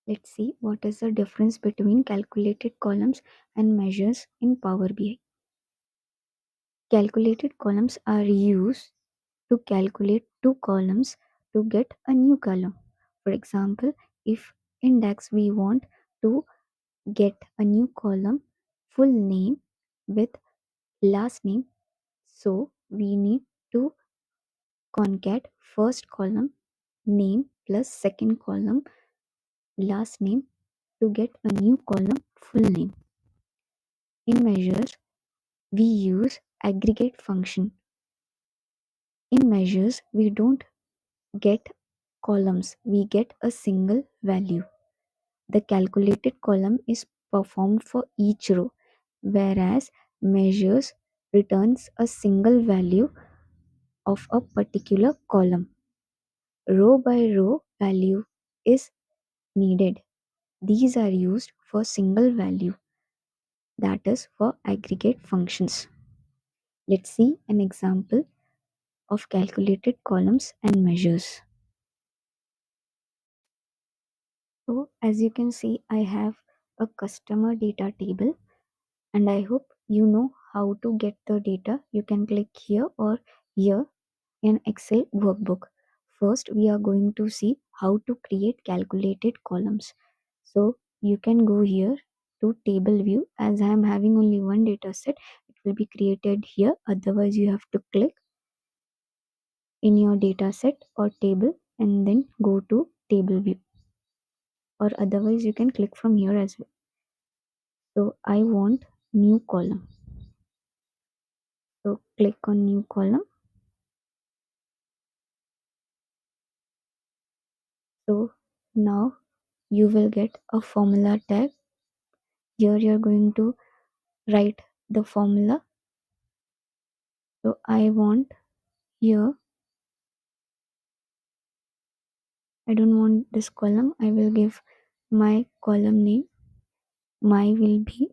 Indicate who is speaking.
Speaker 1: Let's see what is the difference between calculated columns and measures in Power BI. Calculated columns are used to calculate two columns to get a new column. For example, if index we want to get a new column full name with last name, so we need to concat first column name plus second column last name to get a new column full name. In measures, we use aggregate function. In measures, we don't get columns, we get a single value. The calculated column is performed for each row, whereas measures returns a single value of a particular column. Row by row value is needed. These are used for single value, that is for aggregate functions. Let's see an example of calculated columns and measures. So as you can see, I have a customer data table and I hope you know how to get the data. You can click here or here in Excel workbook. First, we are going to see how to create calculated columns. So you can go here to table view. As I am having only one data set, it will be created here. Otherwise, you have to click in your data set or table and then go to table view, or otherwise you can click from here as well. So I want new column, so click on new column. So now you will get a formula tag. Here you're going to write the formula. So I want here, I don't want this column, I will give my column name. My will be